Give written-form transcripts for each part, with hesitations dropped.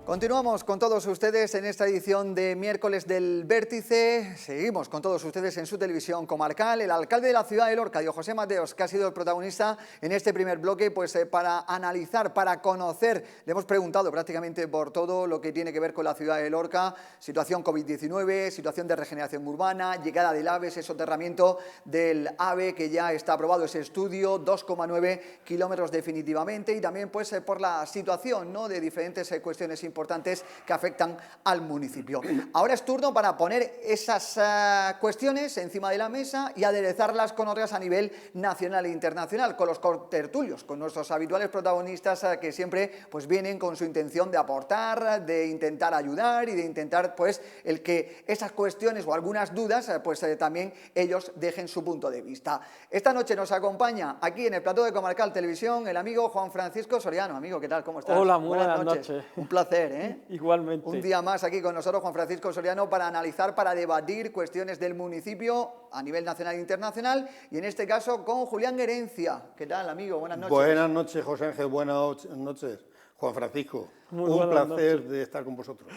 Continuamos con todos ustedes en esta edición de miércoles del Vértice. Seguimos con todos ustedes en su televisión comarcal. El alcalde de la ciudad de Lorca, José Mateos, que ha sido el protagonista en este primer bloque, pues para analizar, para conocer. Le hemos preguntado prácticamente por todo lo que tiene que ver con la ciudad de Lorca, situación COVID-19, situación de regeneración urbana, llegada del AVE, ese soterramiento del AVE que ya está aprobado ese estudio, 2,9 kilómetros definitivamente, y también pues por la situación, ¿no?, de diferentes cuestiones importantes que afectan al municipio. Ahora es turno para poner esas cuestiones encima de la mesa y aderezarlas con otras a nivel nacional e internacional, con los contertulios, con nuestros habituales protagonistas que siempre pues vienen con su intención de aportar, de intentar ayudar y de intentar pues el que esas cuestiones o algunas dudas pues también ellos dejen su punto de vista. Esta noche nos acompaña aquí en el plató de Comarcal Televisión el amigo Juan Francisco Soriano. Amigo, ¿qué tal? ¿Cómo estás? Hola, muy buenas noches. Un placer. Igualmente. Un día más aquí con nosotros, Juan Francisco Soriano, para analizar, para debatir cuestiones del municipio a nivel nacional e internacional, y en este caso con Julián Herencia. ¿Qué tal, amigo? Buenas noches. Buenas noches, José Ángel. Buenas noches, Juan Francisco. Un placer de estar con vosotros.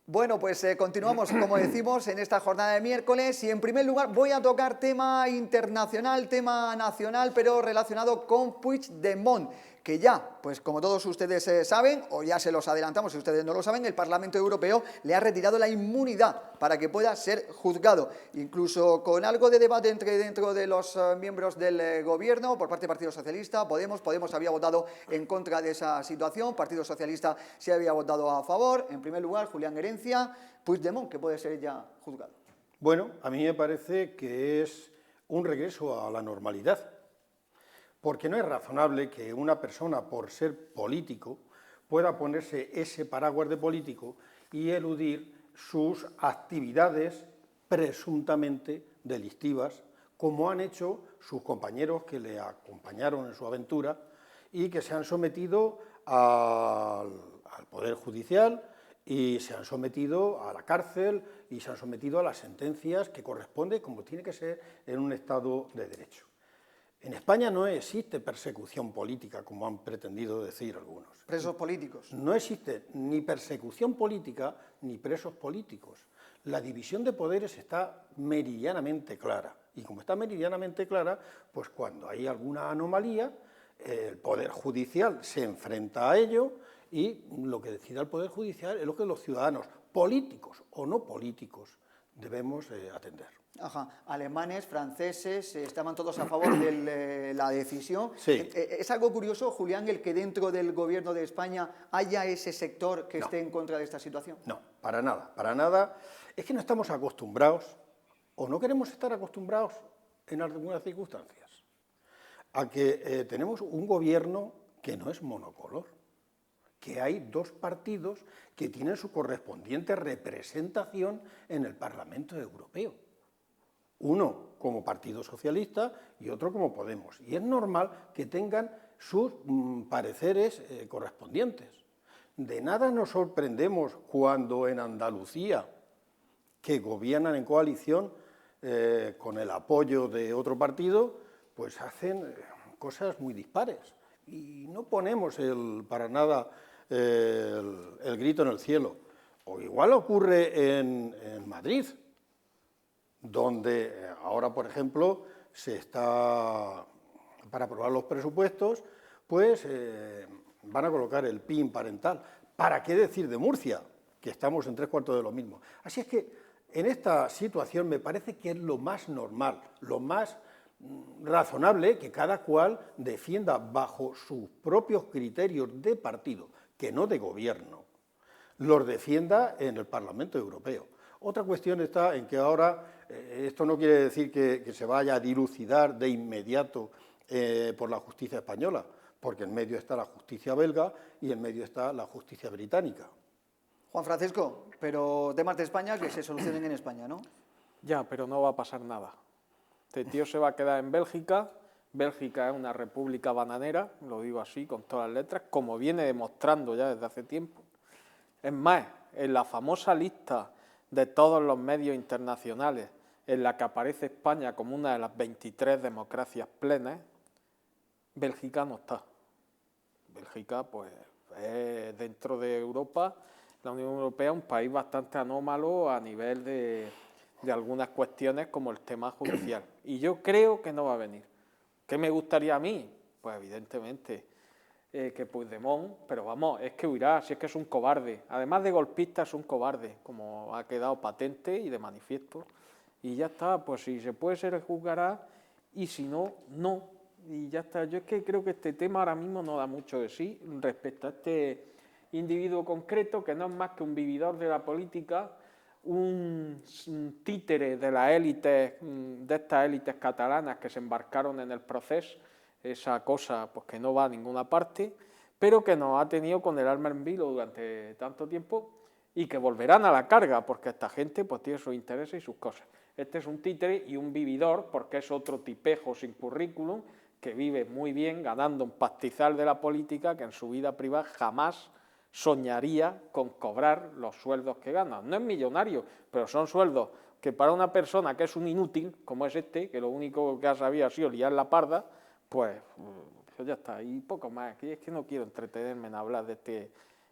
Bueno, pues continuamos, como decimos, en esta jornada de miércoles, y en primer lugar voy a tocar tema internacional, tema nacional, pero relacionado con Puigdemont, que ya, pues como todos ustedes saben, o ya se los adelantamos si ustedes no lo saben, el Parlamento Europeo le ha retirado la inmunidad para que pueda ser juzgado, incluso con algo de debate dentro de los miembros del gobierno, por parte del Partido Socialista. Podemos había votado en contra de esa situación, Partido Socialista sí había votado a favor. En primer lugar, Julián Herencia, Puigdemont, que puede ser ya juzgado. Bueno, a mí me parece que es un regreso a la normalidad, porque no es razonable que una persona, por ser político, pueda ponerse ese paraguas de político y eludir sus actividades presuntamente delictivas, como han hecho sus compañeros que le acompañaron en su aventura y que se han sometido al Poder Judicial y se han sometido a la cárcel y se han sometido a las sentencias que corresponde, como tiene que ser en un Estado de Derecho. En España no existe persecución política, como han pretendido decir algunos. ¿Presos políticos? No existe ni persecución política ni presos políticos. La división de poderes está meridianamente clara. Y como está meridianamente clara, pues cuando hay alguna anomalía, el Poder Judicial se enfrenta a ello y lo que decida el Poder Judicial es lo que los ciudadanos, políticos o no políticos, debemos atender. Ajá. Alemanes, franceses, estaban todos a favor de la decisión. Sí. ¿Es algo curioso, Julián, el que dentro del gobierno de España haya ese sector que esté en contra de esta situación? No, para nada, para nada. Es que no estamos acostumbrados, o no queremos estar acostumbrados en algunas circunstancias, a que tenemos un gobierno que no es monocolor, que hay dos partidos que tienen su correspondiente representación en el Parlamento Europeo. Uno como Partido Socialista y otro como Podemos. Y es normal que tengan sus pareceres correspondientes. De nada nos sorprendemos cuando en Andalucía, que gobiernan en coalición con el apoyo de otro partido, pues hacen cosas muy dispares. Y no ponemos para nada el grito en el cielo. O igual ocurre en Madrid, donde ahora, por ejemplo, se está, para aprobar los presupuestos, pues van a colocar el PIN parental. ¿Para qué decir de Murcia? Que estamos en 3/4 de lo mismo. Así es que en esta situación me parece que es lo más normal, lo más razonable que cada cual defienda bajo sus propios criterios de partido, que no de gobierno, los defienda en el Parlamento Europeo. Otra cuestión está en que ahora, esto no quiere decir que se vaya a dilucidar de inmediato por la justicia española, porque en medio está la justicia belga y en medio está la justicia británica. Juan Francisco, pero temas de España que se solucionen en España, ¿no? Ya, pero no va a pasar nada. Este tío se va a quedar en Bélgica. Bélgica es una república bananera, lo digo así, con todas las letras, como viene demostrando ya desde hace tiempo. Es más, en la famosa lista de todos los medios internacionales en la que aparece España como una de las 23 democracias plenas, Bélgica no está. Bélgica, pues, es dentro de Europa la Unión Europea es un país bastante anómalo a nivel de algunas cuestiones como el tema judicial. Y yo creo que no va a venir. ¿Qué me gustaría a mí? Pues evidentemente que Puigdemont, pero vamos, es que huirá, si es que es un cobarde. Además de golpista, es un cobarde, como ha quedado patente y de manifiesto. Y ya está, pues si se puede se le juzgará y si no, no. Y ya está. Yo es que creo que este tema ahora mismo no da mucho de sí respecto a este individuo concreto que no es más que un vividor de la política, un títere de las élites, de estas élites catalanas que se embarcaron en el proceso, esa cosa pues que no va a ninguna parte, pero que nos ha tenido con el arma en vilo durante tanto tiempo y que volverán a la carga, porque esta gente pues tiene sus intereses y sus cosas. Este es un títere y un vividor, porque es otro tipejo sin currículum, que vive muy bien ganando un pastizal de la política que en su vida privada jamás soñaría con cobrar los sueldos que gana. No es millonario, pero son sueldos que para una persona que es un inútil, como es este, que lo único que ha sabido ha sido liar la parda, pues ya está, y poco más. Es que no quiero entretenerme en hablar de este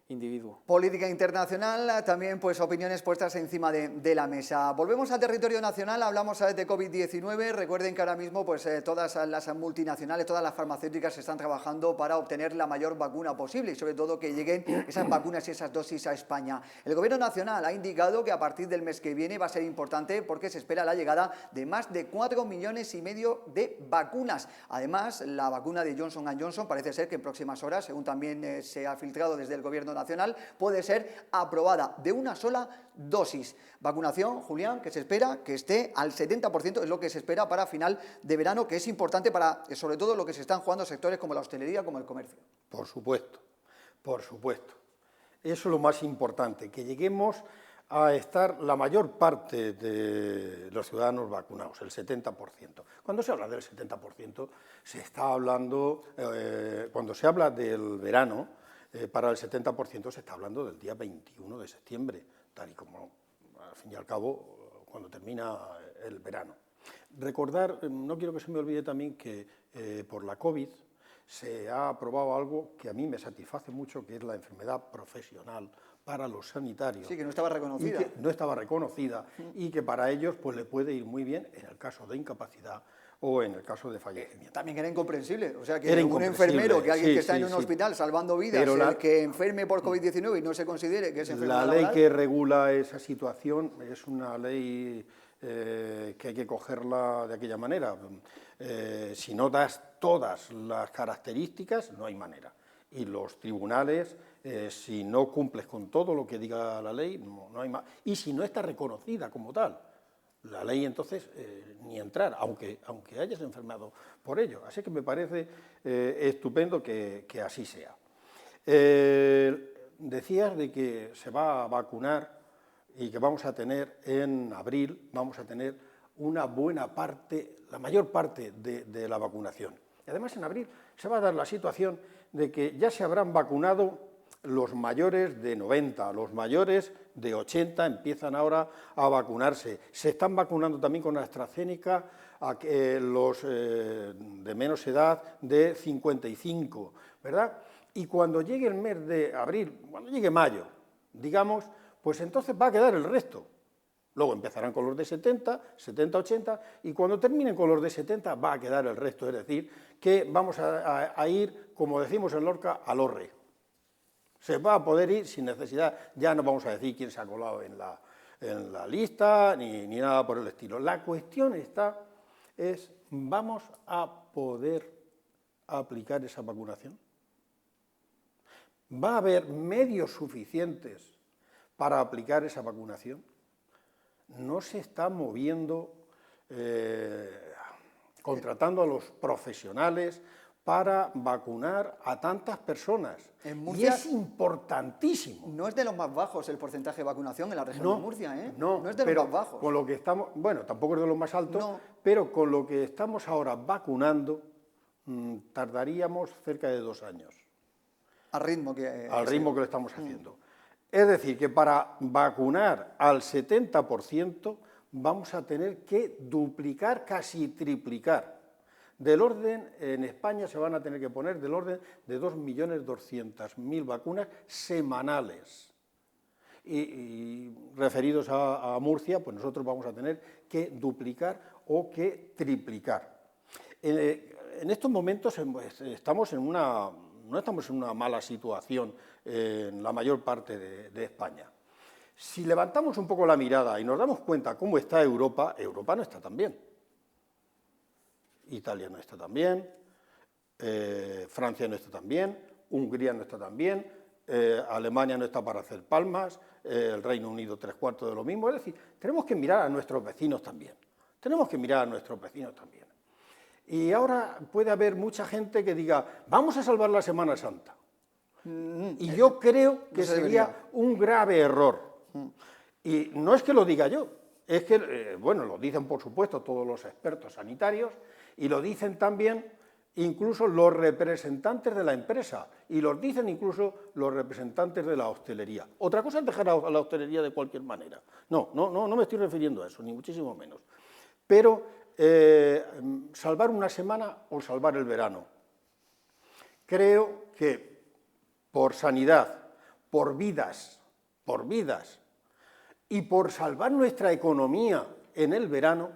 individuo. Política internacional, también pues opiniones puestas encima de la mesa. Volvemos al territorio nacional, hablamos de COVID-19. Recuerden que ahora mismo pues todas las multinacionales, todas las farmacéuticas están trabajando para obtener la mayor vacuna posible y sobre todo que lleguen esas vacunas y esas dosis a España. El Gobierno Nacional ha indicado que a partir del mes que viene va a ser importante porque se espera la llegada de más de 4,5 millones de vacunas. Además, la vacuna de Johnson & Johnson parece ser que en próximas horas, según también se ha filtrado desde el Gobierno Nacional, puede ser aprobada de una sola dosis. Vacunación, Julián, que se espera que esté al 70%, es lo que se espera para final de verano, que es importante para, sobre todo, lo que se están jugando sectores como la hostelería, como el comercio. Por supuesto, por supuesto. Eso es lo más importante, que lleguemos a estar la mayor parte de los ciudadanos vacunados, el 70%. Cuando se habla del 70%, se está hablando, cuando se habla del verano, para el 70% se está hablando del día 21 de septiembre, tal y como, al fin y al cabo, cuando termina el verano. Recordar, no quiero que se me olvide también que por la COVID se ha aprobado algo que a mí me satisface mucho, que es la enfermedad profesional para los sanitarios. Sí, que no estaba reconocida. Y que no estaba reconocida y que para ellos pues, le puede ir muy bien en el caso de incapacidad o en el caso de fallecimiento. También era incomprensible, o sea, que Era un enfermero, que alguien sí, que está sí, en un sí. hospital salvando vidas, Pero el que enferme por COVID-19 y no se considere que es enfermedad La ley laboral. que regula esa situación es una ley que hay que cogerla de aquella manera. Si no das todas las características, no hay manera. Y los tribunales, si no cumples con todo lo que diga la ley, no hay más. Y si no está reconocida como tal, la ley entonces ni entrar, aunque hayas enfermado por ello. Así que me parece estupendo que así sea. Decías de que se va a vacunar y que vamos a tener en abril, vamos a tener una buena parte, la mayor parte de la vacunación. Y además en abril se va a dar la situación de que ya se habrán vacunado los mayores de 90, los mayores de 80 empiezan ahora a vacunarse. Se están vacunando también con AstraZeneca a los de menos edad de 55, ¿verdad? Y cuando llegue el mes de abril, cuando llegue mayo, digamos, pues entonces va a quedar el resto. Luego empezarán con los de 70, 80, y cuando terminen con los de 70 va a quedar el resto, es decir, que vamos a ir, como decimos en Lorca, al horre. Se va a poder ir sin necesidad, ya no vamos a decir quién se ha colado en la lista, ni nada por el estilo. La cuestión es, ¿vamos a poder aplicar esa vacunación? ¿Va a haber medios suficientes para aplicar esa vacunación? No se está moviendo, contratando a los profesionales para vacunar a tantas personas. En Murcia, y es importantísimo. No es de los más bajos el porcentaje de vacunación en la región de Murcia, ¿eh? No es de los más bajos. Con lo que estamos, bueno, tampoco es de los más altos, No. pero con lo que estamos ahora vacunando, tardaríamos cerca de 2 años. Al ritmo que Lo estamos haciendo. Es decir, que para vacunar al 70% vamos a tener que duplicar, casi triplicar. Del orden, en España se van a tener que poner del orden de 2.200.000 vacunas semanales. y referidos a Murcia, pues nosotros vamos a tener que duplicar o que triplicar. En estos momentos no estamos en una mala situación en la mayor parte de España. Si levantamos un poco la mirada y nos damos cuenta cómo está Europa, Europa no está tan bien. Italia no está tan bien, Francia no está tan bien, Hungría no está tan bien, Alemania no está para hacer palmas, el Reino Unido 3/4 de lo mismo. Es decir, tenemos que mirar a nuestros vecinos también. Tenemos que mirar a nuestros vecinos también. Y ahora puede haber mucha gente que diga, vamos a salvar la Semana Santa. Y yo creo que sería un grave error. Y no es que lo diga yo, es que, bueno, lo dicen por supuesto todos los expertos sanitarios y lo dicen también incluso los representantes de la empresa y los dicen incluso los representantes de la hostelería. Otra cosa es dejar a la hostelería de cualquier manera. No me estoy refiriendo a eso, ni muchísimo menos. Pero salvar una semana o salvar el verano. Creo que por sanidad, por vidas y por salvar nuestra economía en el verano,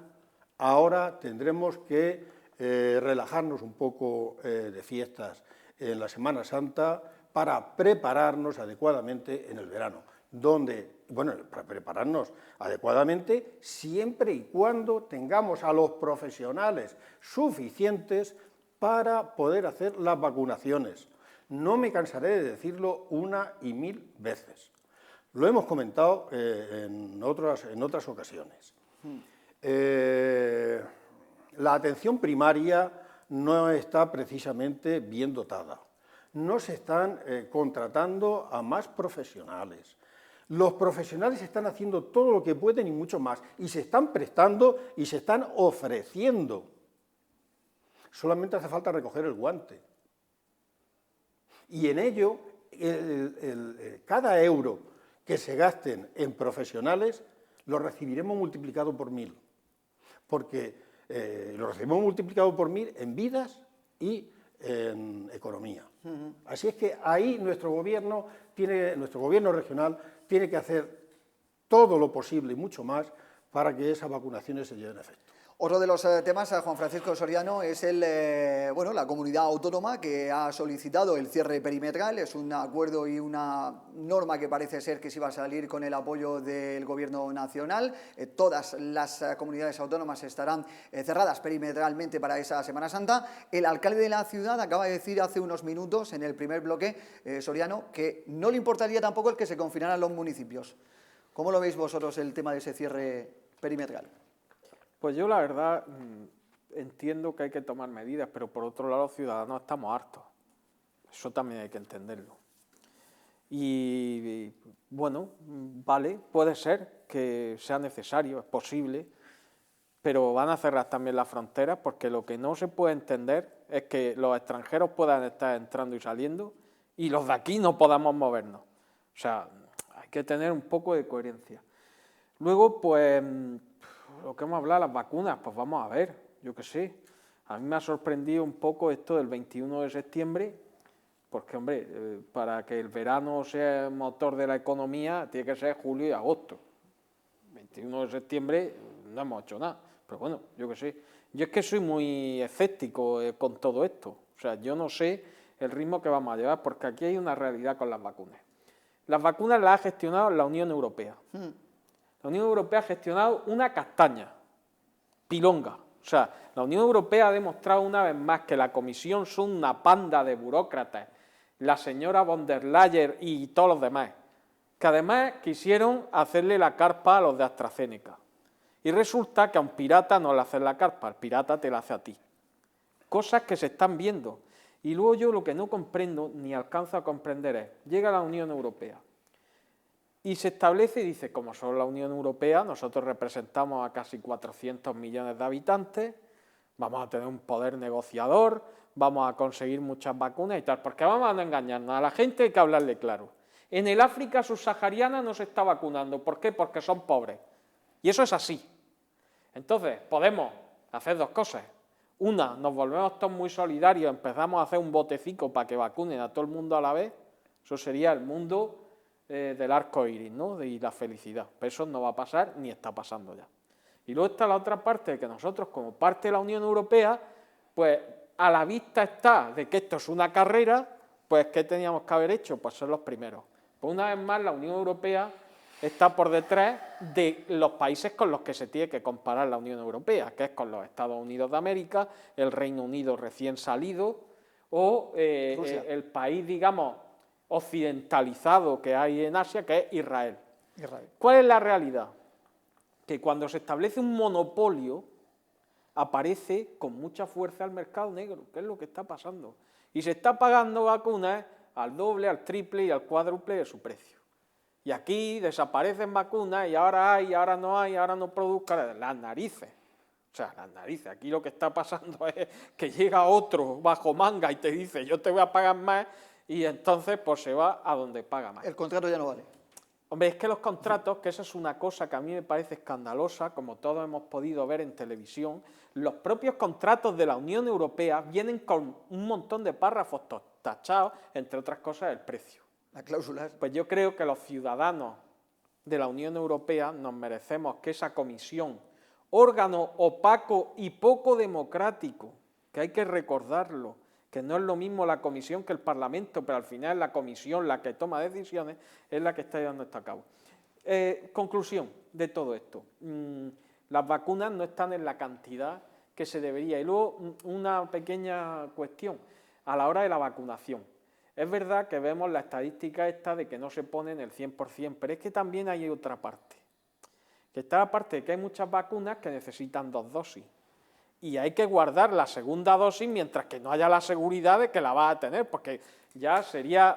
ahora tendremos que relajarnos un poco de fiestas en la Semana Santa para prepararnos adecuadamente en el verano, para prepararnos adecuadamente siempre y cuando tengamos a los profesionales suficientes para poder hacer las vacunaciones. No me cansaré de decirlo una y mil veces. Lo hemos comentado en otras ocasiones. La atención primaria no está precisamente bien dotada. No se están contratando a más profesionales. Los profesionales están haciendo todo lo que pueden y mucho más, y se están prestando y se están ofreciendo. Solamente hace falta recoger el guante. Y en ello, cada euro que se gasten en profesionales lo recibiremos multiplicado por 1000, porque lo recibimos multiplicado por 1000 en vidas y en economía. Así es que ahí nuestro gobierno regional tiene que hacer todo lo posible y mucho más para que esas vacunaciones se lleven a efecto. Otro de los temas, Juan Francisco Soriano, es la comunidad autónoma que ha solicitado el cierre perimetral. Es un acuerdo y una norma que parece ser que se iba a salir con el apoyo del Gobierno nacional. Todas las comunidades autónomas estarán cerradas perimetralmente para esa Semana Santa. El alcalde de la ciudad acaba de decir hace unos minutos, en el primer bloque, Soriano, que no le importaría tampoco el que se confinaran los municipios. ¿Cómo lo veis vosotros el tema de ese cierre perimetral? Pues yo la verdad entiendo que hay que tomar medidas, pero por otro lado los ciudadanos estamos hartos. Eso también hay que entenderlo. Y bueno, vale, puede ser que sea necesario, es posible, pero van a cerrar también las fronteras porque lo que no se puede entender es que los extranjeros puedan estar entrando y saliendo y los de aquí no podamos movernos. O sea, hay que tener un poco de coherencia. Luego, pues, lo que hemos hablado, las vacunas, pues vamos a ver, yo qué sé. A mí me ha sorprendido un poco esto del 21 de septiembre, porque, hombre, para que el verano sea el motor de la economía, tiene que ser julio y agosto. 21 de septiembre no hemos hecho nada, pero bueno, yo qué sé. Yo es que soy muy escéptico con todo esto. O sea, yo no sé el ritmo que vamos a llevar, porque aquí hay una realidad con las vacunas. Las vacunas las ha gestionado la Unión Europea. La Unión Europea ha gestionado una castaña, pilonga. O sea, la Unión Europea ha demostrado una vez más que la Comisión son una panda de burócratas, la señora von der Leyen y todos los demás, que además quisieron hacerle la carpa a los de AstraZeneca. Y resulta que a un pirata no le hacen la carpa, el pirata te la hace a ti. Cosas que se están viendo. Y luego yo lo que no comprendo, ni alcanzo a comprender es, llega la Unión Europea, y se establece y dice, como son la Unión Europea, nosotros representamos a casi 400 millones de habitantes, vamos a tener un poder negociador, vamos a conseguir muchas vacunas y tal, porque vamos a no engañarnos, a la gente hay que hablarle claro. En el África subsahariana no se está vacunando, ¿por qué? Porque son pobres. Y eso es así. Entonces, podemos hacer dos cosas. Una, nos volvemos todos muy solidarios, empezamos a hacer un botecico para que vacunen a todo el mundo a la vez, eso sería el mundo del arco iris, ¿no? Y la felicidad. Pero eso no va a pasar ni está pasando ya. Y luego está la otra parte, de que nosotros, como parte de la Unión Europea, pues a la vista está de que esto es una carrera, pues ¿qué teníamos que haber hecho? Pues ser los primeros. Pues una vez más la Unión Europea está por detrás de los países con los que se tiene que comparar la Unión Europea, que es con los Estados Unidos de América, el Reino Unido recién salido, o el país, digamos, occidentalizado que hay en Asia, que es Israel. ¿Cuál es la realidad? Que cuando se establece un monopolio, aparece con mucha fuerza el mercado negro, que es lo que está pasando. Y se está pagando vacunas al doble, al triple y al cuádruple de su precio. Y aquí desaparecen vacunas y ahora hay, ahora no hay, ahora no produzcan las narices. O sea, las narices. Aquí lo que está pasando es que llega otro bajo manga y te dice yo te voy a pagar más y entonces pues se va a donde paga más. El contrato ya no vale. Hombre, es que los contratos, que esa es una cosa que a mí me parece escandalosa, como todos hemos podido ver en televisión, los propios contratos de la Unión Europea vienen con un montón de párrafos tachados, entre otras cosas, el precio. Las cláusulas. Pues yo creo que los ciudadanos de la Unión Europea nos merecemos que esa comisión, órgano opaco y poco democrático, que hay que recordarlo, que no es lo mismo la comisión que el Parlamento, pero al final la comisión, la que toma decisiones, es la que está llevando esto a cabo. Conclusión de todo esto. Las vacunas no están en la cantidad que se debería. Y luego una pequeña cuestión, a la hora de la vacunación. Es verdad que vemos la estadística esta de que no se ponen el 100%, pero es que también hay otra parte. Que está la parte de que hay muchas vacunas que necesitan 2 dosis. Y hay que guardar la segunda dosis mientras que no haya la seguridad de que la va a tener, porque ya sería,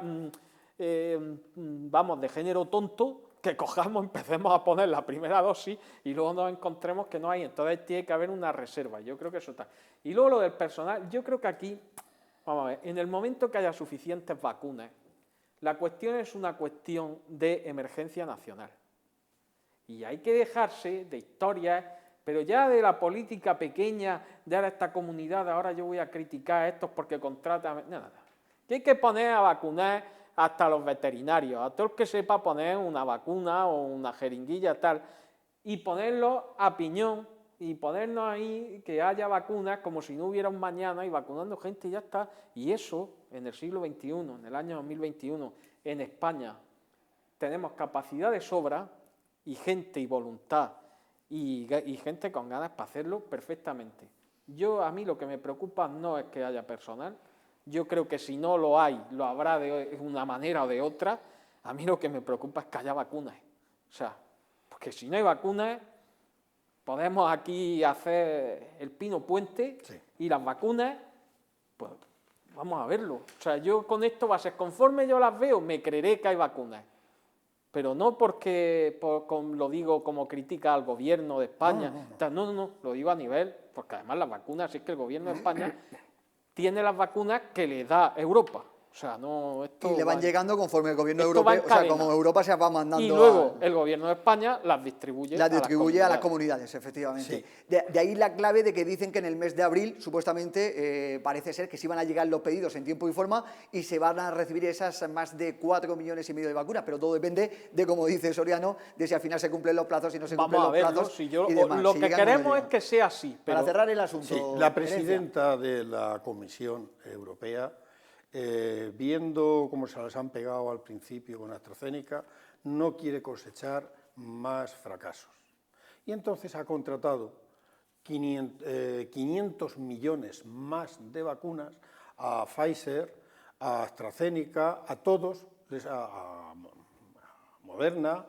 vamos, de género tonto que cojamos, empecemos a poner la primera dosis y luego nos encontremos que no hay. Entonces tiene que haber una reserva. Yo creo que eso está. Y luego lo del personal, yo creo que aquí, vamos a ver, en el momento que haya suficientes vacunas, la cuestión es una cuestión de emergencia nacional. Y hay que dejarse de historias, pero ya de la política pequeña, de ahora esta comunidad, ahora yo voy a criticar a estos porque contratan... Nada. Que hay que poner a vacunar hasta los veterinarios, a todo el que sepa poner una vacuna o una jeringuilla tal, y ponerlo a piñón, y ponernos ahí que haya vacunas como si no hubiera un mañana, y vacunando gente y ya está. Y eso, en el siglo XXI, en el año 2021, en España, tenemos capacidad de sobra, y gente y voluntad, y gente con ganas para hacerlo perfectamente. A mí lo que me preocupa no es que haya personal, yo creo que si no lo hay, lo habrá de una manera o de otra. A mí lo que me preocupa es que haya vacunas. O sea, porque si no hay vacunas, podemos aquí hacer el pino puente, sí, y las vacunas, pues vamos a verlo. O sea, yo con esto va a ser, conforme yo las veo, me creeré que hay vacunas. Pero no porque lo digo como crítica al gobierno de España, no, lo digo a nivel, porque además las vacunas, es que el gobierno de España tiene las vacunas que le da Europa. O sea, no, esto y le van llegando conforme el gobierno europeo, o sea, como Europa se va mandando. Y luego el gobierno de España las distribuye a las comunidades, efectivamente. Sí. De ahí la clave de que dicen que en el mes de abril, supuestamente, parece ser que sí van a llegar los pedidos en tiempo y forma y se van a recibir esas más de 4,5 millones de vacunas, pero todo depende de, como dice Soriano, de si al final se cumplen los plazos, si no se cumplen los plazos. Si yo, y demás. Lo que queremos es que sea así. Pero... Para cerrar el asunto. Sí, la presidenta de la Comisión Europea, viendo cómo se las han pegado al principio con AstraZeneca, no quiere cosechar más fracasos. Y entonces ha contratado 500 millones más de vacunas a Pfizer, a AstraZeneca, a todos, a Moderna,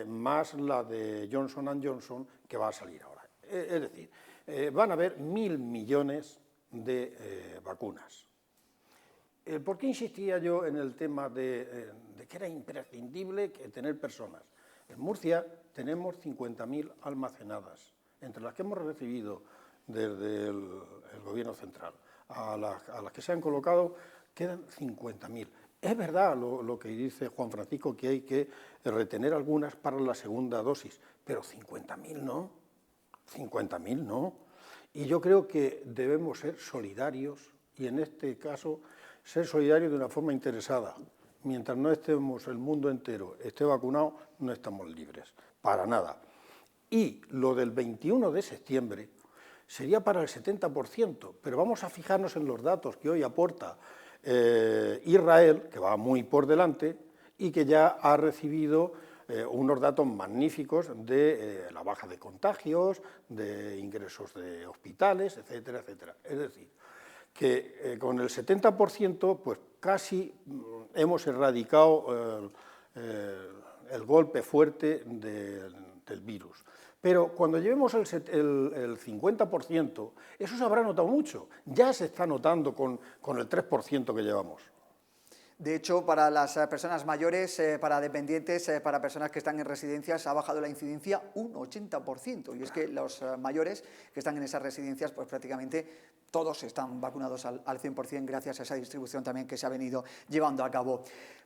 más la de Johnson & Johnson que va a salir ahora. Es decir, van a haber 1.000 millones de vacunas. ¿Por qué insistía yo en el tema de que era imprescindible tener personas? En Murcia tenemos 50.000 almacenadas, entre las que hemos recibido desde el Gobierno central. A las que se han colocado quedan 50.000. Es verdad lo que dice Juan Francisco, que hay que retener algunas para la segunda dosis, pero 50.000 no, 50.000 no. Y yo creo que debemos ser solidarios y en este caso ser solidarios de una forma interesada. mientras no estemos el mundo entero esté vacunado, no estamos libres, para nada. Y lo del 21 de septiembre sería para el 70%, pero vamos a fijarnos en los datos que hoy aporta Israel, que va muy por delante y que ya ha recibido unos datos magníficos de la baja de contagios, de ingresos de hospitales, etcétera, etcétera. Es decir, que con el 70% pues casi hemos erradicado el golpe fuerte del virus. Pero cuando llevemos el 50%, eso se habrá notado mucho. Ya se está notando con el 3% que llevamos. De hecho, para las personas mayores, para dependientes, para personas que están en residencias, ha bajado la incidencia un 80%. Y es que los mayores que están en esas residencias, pues prácticamente todos están vacunados al 100% gracias a esa distribución también que se ha venido llevando a cabo.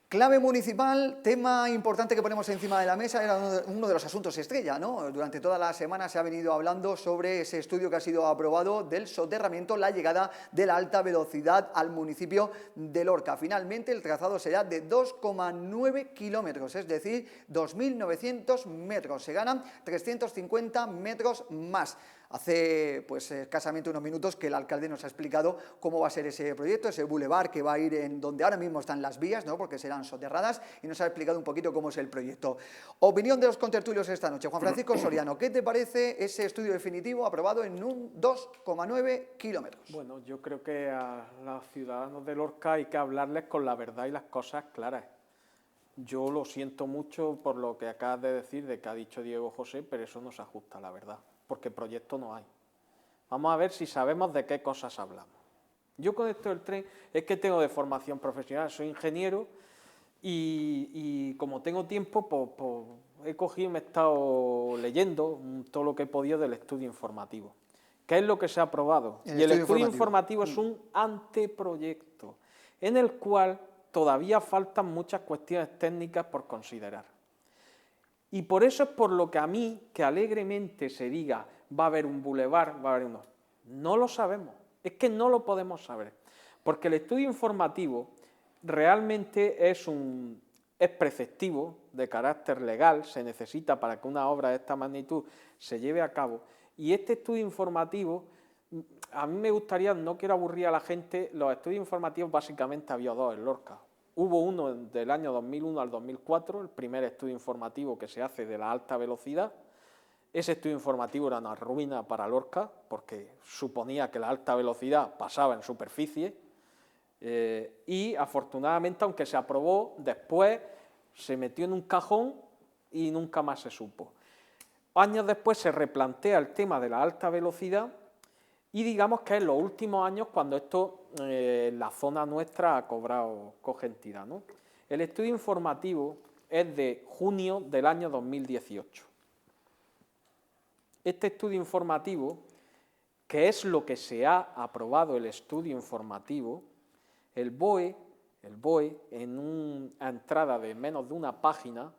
Clave municipal, tema importante que ponemos encima de la mesa, era uno de los asuntos estrella, ¿no? Durante toda la semana se ha venido hablando sobre ese estudio que ha sido aprobado del soterramiento, la llegada de la alta velocidad al municipio de Lorca. Finalmente el trazado será de 2,9 kilómetros, es decir, 2.900 metros. Se ganan 350 metros más. Hace pues escasamente unos minutos que el alcalde nos ha explicado cómo va a ser ese proyecto, ese bulevar que va a ir en donde ahora mismo están las vías, ¿no? Porque serán soterradas, y nos ha explicado un poquito cómo es el proyecto. Opinión de los contertulios esta noche. Juan Francisco Soriano, ¿qué te parece ese estudio definitivo aprobado en un 2,9 kilómetros? Bueno, yo creo que a los ciudadanos de Lorca hay que hablarles con la verdad y las cosas claras. Yo lo siento mucho por lo que acabas de decir, de que ha dicho Diego José, pero eso no se ajusta a la verdad, porque proyecto no hay. Vamos a ver si sabemos de qué cosas hablamos. Yo con esto del tren es que tengo de formación profesional, soy ingeniero y como tengo tiempo, pues he cogido y me he estado leyendo todo lo que he podido del estudio informativo. ¿Qué es lo que se ha aprobado? Y el estudio informativo es un anteproyecto en el cual todavía faltan muchas cuestiones técnicas por considerar. Y por eso es por lo que a mí, que alegremente se diga, va a haber un bulevar, va a haber uno. No lo sabemos, es que no lo podemos saber. Porque el estudio informativo realmente es preceptivo, de carácter legal, se necesita para que una obra de esta magnitud se lleve a cabo. Y este estudio informativo, a mí me gustaría, no quiero aburrir a la gente, los estudios informativos básicamente había dos en Lorca. Hubo uno del año 2001 al 2004, el primer estudio informativo que se hace de la alta velocidad. Ese estudio informativo era una ruina para Lorca, porque suponía que la alta velocidad pasaba en superficie, y afortunadamente, aunque se aprobó, después se metió en un cajón y nunca más se supo. Años después se replantea el tema de la alta velocidad, y digamos que en los últimos años cuando esto, la zona nuestra ha cobrado entidad, ¿no? El estudio informativo es de junio del año 2018. Este estudio informativo, que es lo que se ha aprobado el estudio informativo, el BOE en una entrada de menos de una página,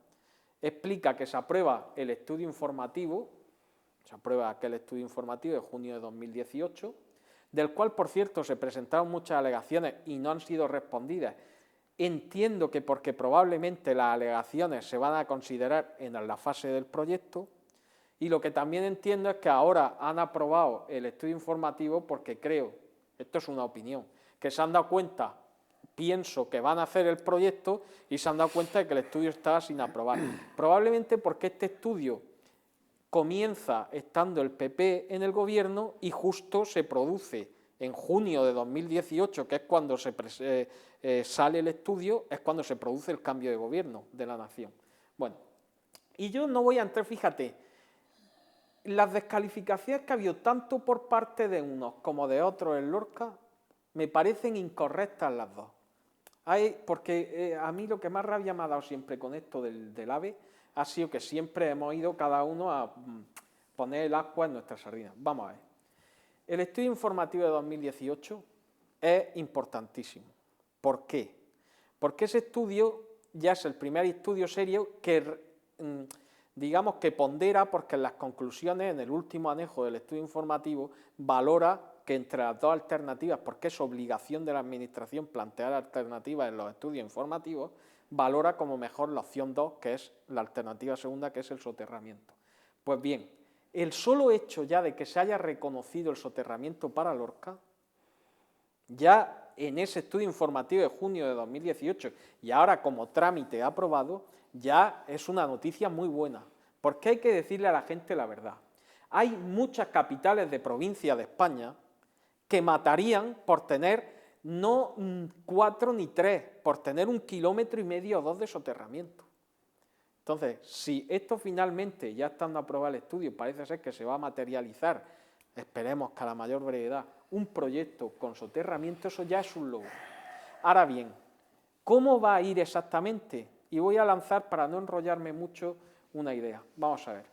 explica que se aprueba el estudio informativo. Se aprueba aquel estudio informativo de junio de 2018, del cual, por cierto, se presentaron muchas alegaciones y no han sido respondidas. Entiendo que porque probablemente las alegaciones se van a considerar en la fase del proyecto, y lo que también entiendo es que ahora han aprobado el estudio informativo porque creo, esto es una opinión, que se han dado cuenta, pienso que van a hacer el proyecto y se han dado cuenta de que el estudio estaba sin aprobar. Probablemente porque este estudio comienza estando el PP en el gobierno y justo se produce en junio de 2018, que es cuando sale el estudio, es cuando se produce el cambio de gobierno de la nación. Bueno, y yo no voy a entrar, fíjate, las descalificaciones que ha habido tanto por parte de unos como de otros en Lorca me parecen incorrectas las dos. Porque a mí lo que más rabia me ha dado siempre con esto del AVE ha sido que siempre hemos ido cada uno a poner el agua en nuestra sardina. Vamos a ver. El estudio informativo de 2018 es importantísimo. ¿Por qué? Porque ese estudio ya es el primer estudio serio que, digamos, que pondera, porque en las conclusiones, en el último anejo del estudio informativo, valora que entre las dos alternativas, porque es obligación de la Administración plantear alternativas en los estudios informativos, valora como mejor la opción 2, que es la alternativa segunda, que es el soterramiento. Pues bien, el solo hecho ya de que se haya reconocido el soterramiento para Lorca, ya en ese estudio informativo de junio de 2018 y ahora como trámite aprobado, ya es una noticia muy buena, porque hay que decirle a la gente la verdad. Hay muchas capitales de provincia de España que matarían por tener no 4 ni 3, por tener 1,5 kilómetros o 2 de soterramiento. Entonces, si esto finalmente, ya estando aprobado el estudio, parece ser que se va a materializar, esperemos que a la mayor brevedad, un proyecto con soterramiento, eso ya es un logro. Ahora bien, ¿cómo va a ir exactamente? Y voy a lanzar, para no enrollarme mucho, una idea. Vamos a ver.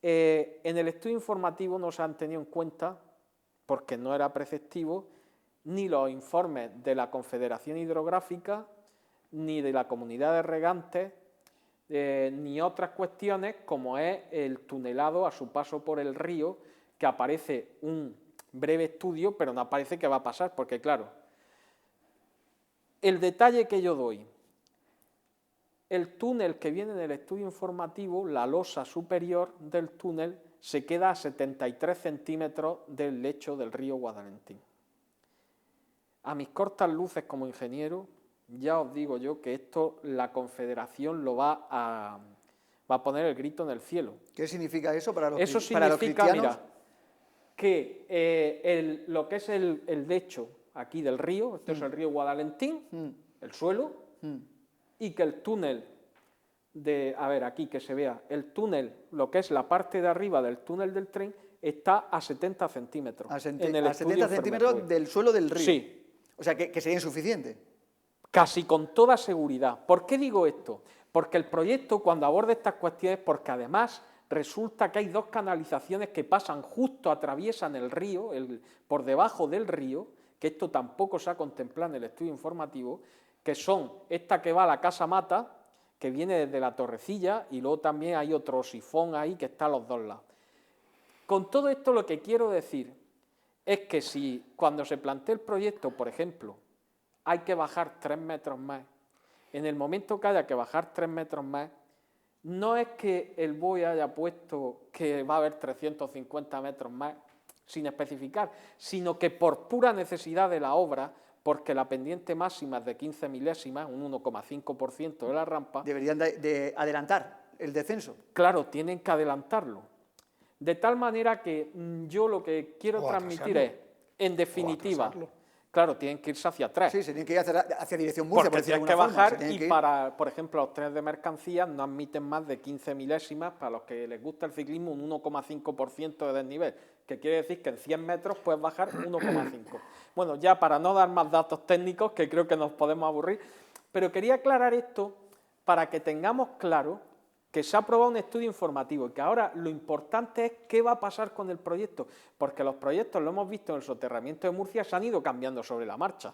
En el estudio informativo no se han tenido en cuenta, porque no era preceptivo, ni los informes de la Confederación Hidrográfica, ni de la Comunidad de Regantes, ni otras cuestiones como es el tunelado a su paso por el río, que aparece un breve estudio, pero no aparece qué va a pasar, porque claro, el detalle que yo doy, el túnel que viene en el estudio informativo, la losa superior del túnel, se queda a 73 centímetros del lecho del río Guadalentín. A mis cortas luces como ingeniero, ya os digo yo que esto la Confederación lo va a poner el grito en el cielo. ¿Qué significa eso para los, eso para los significa, cristianos? mira, que lo que es el lecho aquí del río, esto es el río Guadalentín, el suelo, y que el túnel a ver, aquí que se vea, el túnel, lo que es la parte de arriba del túnel del tren, está a 70 centímetros. A 70 centímetros del suelo del río. Sí. O sea, que sería insuficiente. Casi con toda seguridad. ¿Por qué digo esto? Porque el proyecto, cuando aborda estas cuestiones, porque además resulta que hay 2 canalizaciones que pasan justo, atraviesan el río, por debajo del río, que esto tampoco se ha contemplado en el estudio informativo, que son esta que va a la Casa Mata, que viene desde la Torrecilla, y luego también hay otro sifón ahí que está a los 2 lados. Con todo esto lo que quiero decir es que si cuando se plantea el proyecto, por ejemplo, hay que bajar 3 metros más, en el momento que haya que bajar 3 metros más, no es que el BOE haya puesto que va a haber 350 metros más, sin especificar, sino que por pura necesidad de la obra, porque la pendiente máxima es de 15 milésimas, un 1,5% de la rampa. Deberían de adelantar el descenso. Claro, tienen que adelantarlo. De tal manera que yo lo que quiero transmitir es, en definitiva, claro, tienen que irse hacia atrás. Sí, se tienen que ir hacia dirección Murcia. Porque tienen que bajar y para, por ejemplo, los trenes de mercancías no admiten más de 15 milésimas, para los que les gusta el ciclismo, un 1,5% de desnivel, que quiere decir que en 100 metros puedes bajar 1,5. Bueno, ya para no dar más datos técnicos, que creo que nos podemos aburrir, pero quería aclarar esto para que tengamos claro que se ha aprobado un estudio informativo y que ahora lo importante es qué va a pasar con el proyecto, porque los proyectos, lo hemos visto en el soterramiento de Murcia, se han ido cambiando sobre la marcha.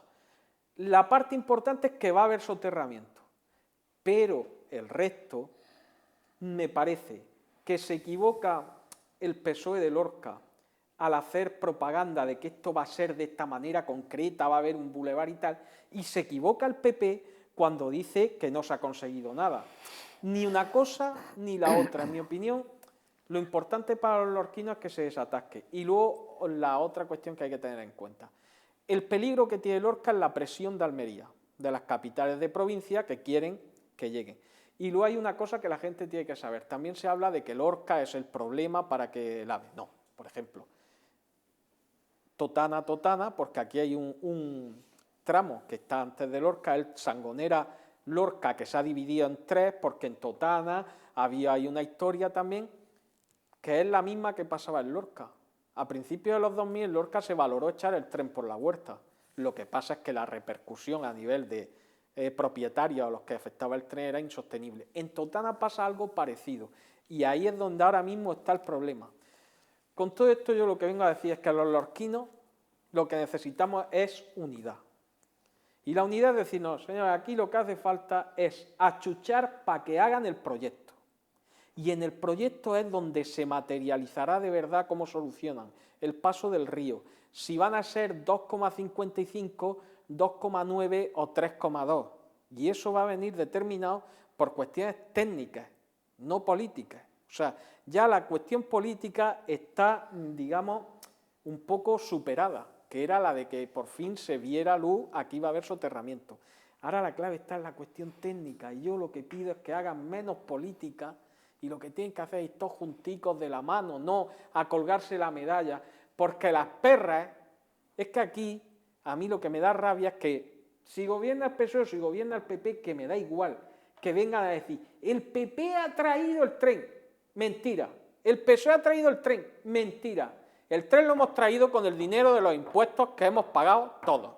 La parte importante es que va a haber soterramiento, pero el resto me parece que se equivoca el PSOE de Lorca al hacer propaganda de que esto va a ser de esta manera concreta, va a haber un bulevar y tal, y se equivoca el PP cuando dice que no se ha conseguido nada. Ni una cosa ni la otra, en mi opinión. Lo importante para los lorquinos es que se desatasque. Y luego la otra cuestión que hay que tener en cuenta. El peligro que tiene Lorca es la presión de Almería, de las capitales de provincia que quieren que lleguen. Y luego hay una cosa que la gente tiene que saber. También se habla de que Lorca es el problema para que el AVE. No, por ejemplo, Totana, porque aquí hay un tramo que está antes de Lorca, el Sangonera-Lorca, que se ha dividido en 3, porque en Totana había ahí una historia también, que es la misma que pasaba en Lorca. A principios de los 2000 en Lorca se valoró echar el tren por la huerta. Lo que pasa es que la repercusión a nivel de propietarios a los que afectaba el tren era insostenible. En Totana pasa algo parecido, y ahí es donde ahora mismo está el problema. Con todo esto yo lo que vengo a decir es que los lorquinos lo que necesitamos es unidad. Y la unidad es decir, no, señores, aquí lo que hace falta es achuchar para que hagan el proyecto. Y en el proyecto es donde se materializará de verdad cómo solucionan el paso del río. Si van a ser 2,55, 2,9 o 3,2. Y eso va a venir determinado por cuestiones técnicas, no políticas. O sea, ya la cuestión política está, digamos, un poco superada, que era la de que por fin se viera luz, aquí va a haber soterramiento. Ahora la clave está en la cuestión técnica, y yo lo que pido es que hagan menos política, y lo que tienen que hacer es todos junticos de la mano, no a colgarse la medalla, porque las perras, es que aquí, a mí lo que me da rabia es que si gobierna el PSOE o si gobierna el PP, que me da igual, que vengan a decir, el PP ha traído el tren, mentira, el PSOE ha traído el tren, mentira, el tren lo hemos traído con el dinero de los impuestos que hemos pagado todos.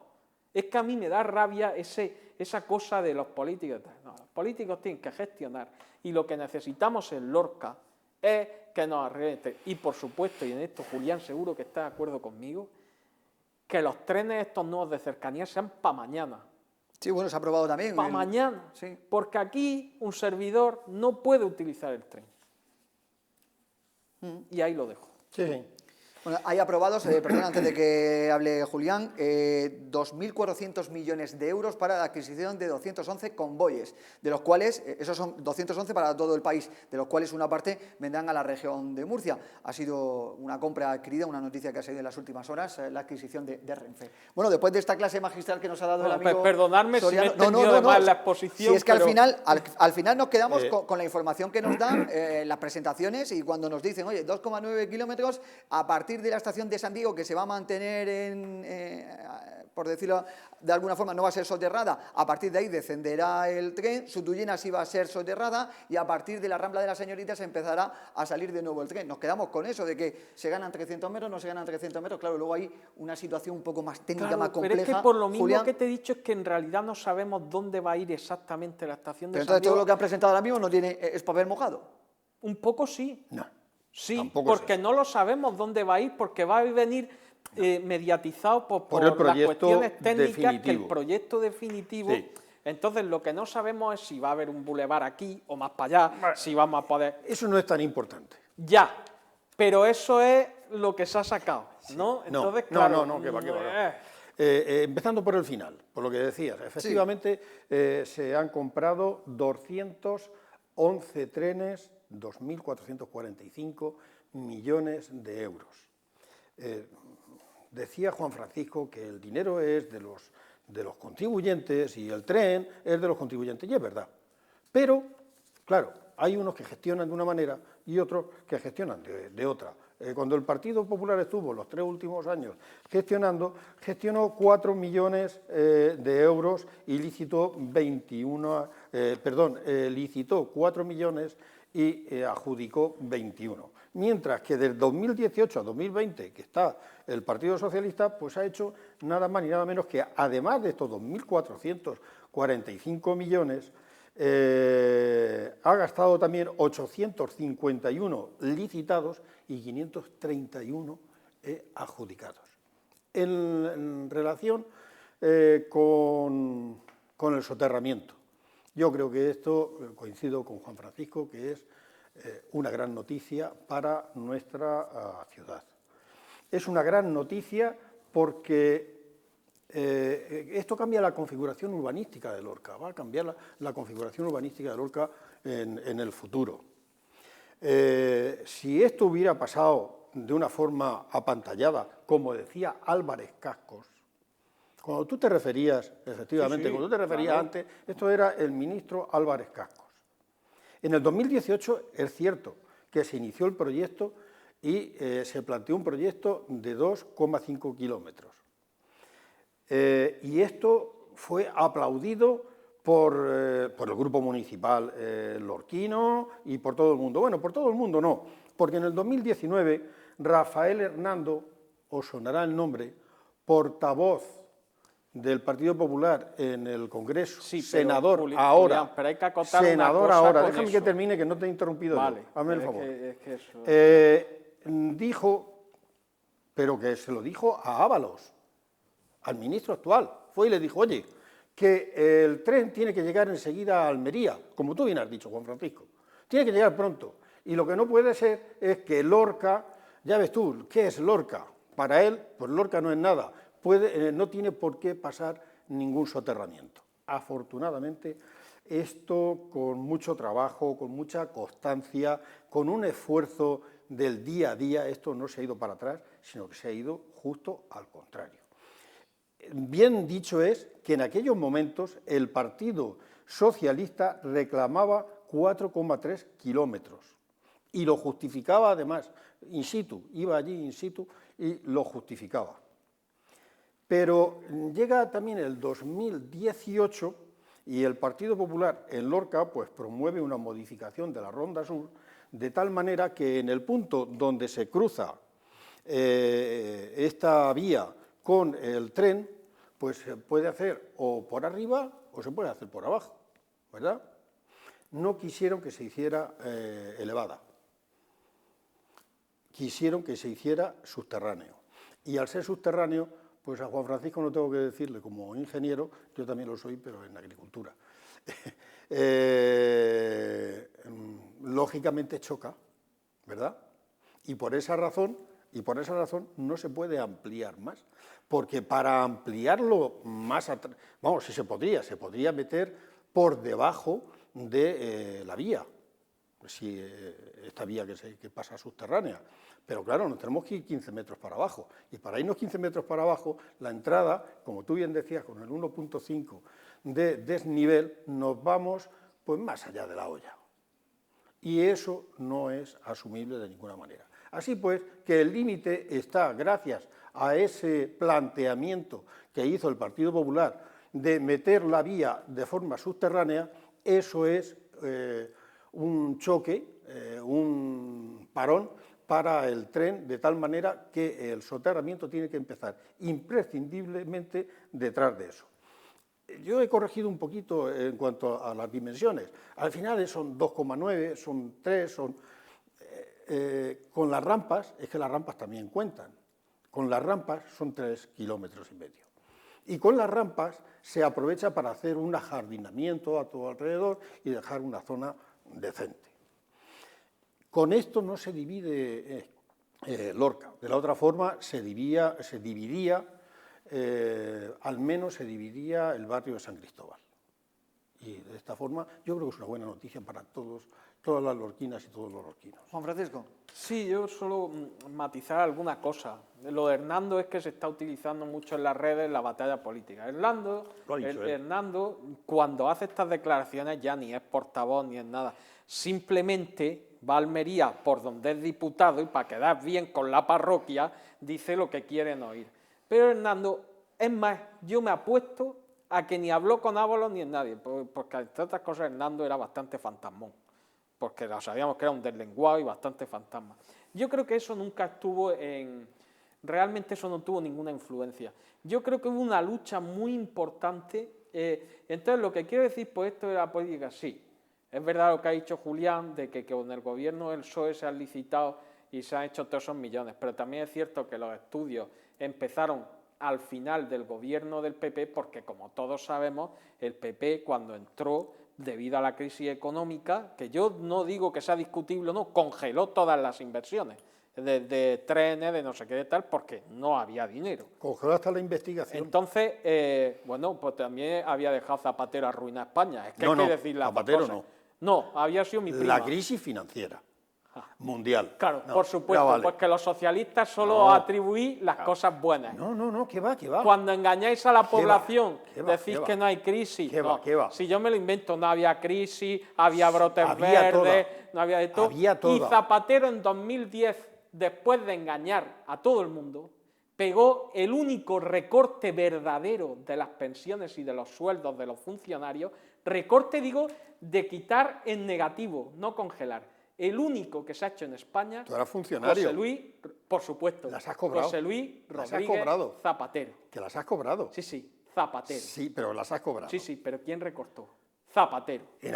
Es que a mí me da rabia esa cosa de los políticos. No, los políticos tienen que gestionar, y lo que necesitamos en Lorca es que nos arregle. Y por supuesto, y en esto Julián seguro que está de acuerdo conmigo, que los trenes estos nuevos de cercanía sean para mañana. Sí, bueno, se ha aprobado también. Para mañana, sí. Porque aquí un servidor no puede utilizar el tren. Y ahí lo dejo. Sí, sí. Bueno, hay aprobados, perdón, antes de que hable Julián, 2.400 millones de euros para la adquisición de 211 convoyes, de los cuales, esos son 211 para todo el país, de los cuales una parte vendrán a la región de Murcia. Ha sido una compra adquirida, una noticia que ha salido en las últimas horas, la adquisición de Renfe. Bueno, después de esta clase magistral que nos ha dado el amigo perdonadme Soriano, si me he entendido de mal la exposición. Si es que pero... al final nos quedamos con la información que nos dan las presentaciones, y cuando nos dicen, oye, 2,9 kilómetros a partir de la estación de San Diego, que se va a mantener por decirlo de alguna forma, no va a ser soterrada, a partir de ahí descenderá el tren, Sutullena sí va a ser soterrada, y a partir de la Rambla de las Señoritas empezará a salir de nuevo el tren. Nos quedamos con eso, de que se ganan 300 metros, no se ganan 300 metros, claro, luego hay una situación un poco más técnica, claro, más compleja. Pero es que por lo mismo Julián, que te he dicho, es que en realidad no sabemos dónde va a ir exactamente la estación de pero San entonces Diego. todo lo que han presentado ahora mismo no tiene, es papel mojado. Un poco sí. No. Sí, porque no lo sabemos dónde va a ir, porque va a venir mediatizado por el proyecto las cuestiones técnicas, definitivo. que el proyecto definitivo. Sí. Entonces, lo que no sabemos es si va a haber un bulevar aquí o más para allá, si vamos a poder... Eso no es tan importante. Ya, pero eso es lo que se ha sacado, ¿no? Entonces, claro, que va, que va. Empezando por el final, por lo que decías, efectivamente se han comprado 211 trenes, 2.445 millones de euros. Decía Juan Francisco que el dinero es de los contribuyentes y el tren es de los contribuyentes, y es verdad. Pero, claro, hay unos que gestionan de una manera y otros que gestionan de otra. Cuando el Partido Popular estuvo los 3 últimos años gestionó 4 millones de euros y licitó licitó 4 millones y adjudicó 21. Mientras que del 2018 a 2020, que está el Partido Socialista, pues ha hecho nada más ni nada menos que, además de estos 2.445 millones, ha gastado también 851 licitados y 531 adjudicados. En relación con el soterramiento, yo creo que esto, coincido con Juan Francisco, que es una gran noticia para nuestra ciudad. Es una gran noticia porque esto cambia la configuración urbanística de Lorca, va a cambiar la configuración urbanística de Lorca en el futuro. Si esto hubiera pasado de una forma apantallada, como decía Álvarez Cascos, cuando tú te referías, efectivamente, cuando tú te referías antes, esto era el ministro Álvarez Cascos. En el 2018 es cierto que se inició el proyecto y se planteó un proyecto de 2,5 kilómetros. Y esto fue aplaudido por el grupo municipal lorquino y por todo el mundo. Bueno, por todo el mundo no, porque en el 2019 Rafael Hernando, os sonará el nombre, portavoz del Partido Popular en el Congreso, sí, senador Julián, ahora, pero hay que acotar senador una cosa ahora, con déjame eso. que termine, que no te he interrumpido vale, yo, hazme el es favor. que eso... Dijo, pero que se lo dijo a Ábalos, al ministro actual, fue y le dijo, oye, que el tren tiene que llegar enseguida a Almería, como tú bien has dicho, Juan Francisco, tiene que llegar pronto. Y lo que no puede ser es que Lorca, ya ves tú, ¿qué es Lorca? Para él, pues Lorca no es nada, no tiene por qué pasar ningún soterramiento. Afortunadamente, esto con mucho trabajo, con mucha constancia, con un esfuerzo del día a día, esto no se ha ido para atrás, sino que se ha ido justo al contrario. Bien dicho es que en aquellos momentos el Partido Socialista reclamaba 4,3 kilómetros y lo justificaba además in situ, iba allí in situ y lo justificaba. Pero llega también el 2018 y el Partido Popular en Lorca pues promueve una modificación de la Ronda Sur de tal manera que en el punto donde se cruza esta vía con el tren, pues se puede hacer o por arriba o se puede hacer por abajo, ¿verdad? No quisieron que se hiciera elevada, quisieron que se hiciera subterráneo. Y al ser subterráneo, pues a Juan Francisco no tengo que decirle, como ingeniero, yo también lo soy, pero en agricultura. Lógicamente choca, ¿verdad? Y por esa razón no se puede ampliar más, porque para ampliarlo más atrás, vamos, sí se podría meter por debajo de la vía, si esta vía que pasa subterránea, pero claro, nos tenemos que ir 15 metros para abajo, y para irnos 15 metros para abajo, la entrada, como tú bien decías, con el 1,5 de desnivel, nos vamos pues más allá de la olla, y eso no es asumible de ninguna manera. Así pues, que el límite está, gracias a ese planteamiento que hizo el Partido Popular de meter la vía de forma subterránea, eso es un choque, un parón para el tren, de tal manera que el soterramiento tiene que empezar imprescindiblemente detrás de eso. Yo he corregido un poquito en cuanto a las dimensiones. Al final son 2,9, son 3, son... con las rampas, es que las rampas también cuentan, con las rampas son 3,5 kilómetros. Y con las rampas se aprovecha para hacer un ajardinamiento a todo alrededor y dejar una zona decente. Con esto no se divide Lorca, de la otra forma se dividía, al menos se dividiría el barrio de San Cristóbal. Y de esta forma yo creo que es una buena noticia para todas las lorquinas y todos los lorquinos. Juan Francisco. Sí, yo solo matizar alguna cosa. Lo de Hernando es que se está utilizando mucho en las redes la batalla política. Hernando, cuando hace estas declaraciones ya ni es portavoz ni es nada. Simplemente va a Almería por donde es diputado y para quedar bien con la parroquia dice lo que quieren oír. Pero Hernando, es más, yo me apuesto a que ni habló con Ábalos ni en nadie, porque entre otras cosas Hernando era bastante fantasmón, porque sabíamos que era un deslenguado y bastante fantasma. Yo creo que eso nunca estuvo realmente eso no tuvo ninguna influencia. Yo creo que hubo una lucha muy importante, entonces lo que quiero decir por esto de la política, sí, es verdad lo que ha dicho Julián, de que con el gobierno del PSOE se han licitado y se han hecho todos esos millones, pero también es cierto que los estudios empezaron al final del gobierno del PP, porque como todos sabemos, el PP cuando entró, debido a la crisis económica, que yo no digo que sea discutible o no, congeló todas las inversiones, de trenes, de no sé qué de tal, porque no había dinero. Congeló hasta la investigación. Entonces, bueno, pues también había dejado Zapatero arruinar España. Es que hay que decir las Zapatero cosas. No, había sido mi prima. La crisis financiera mundial. Claro, por supuesto, vale. Pues que los socialistas solo atribuís las cosas buenas. No, que va. Cuando engañáis a la población, decís que no hay crisis. ¿Qué va? Si yo me lo invento, no había crisis, había brotes verdes, no había de todo. Y Zapatero en 2010, después de engañar a todo el mundo, pegó el único recorte verdadero de las pensiones y de los sueldos de los funcionarios, recorte, digo, de quitar en negativo, no congelar. El único que se ha hecho en España, ¿tú eras funcionario? José Luis, por supuesto, ¿las has cobrado? José Luis Rodríguez Zapatero. ¿Que las has cobrado? Sí, Zapatero. Sí, pero las has cobrado. Sí, pero ¿quién recortó? Zapatero. En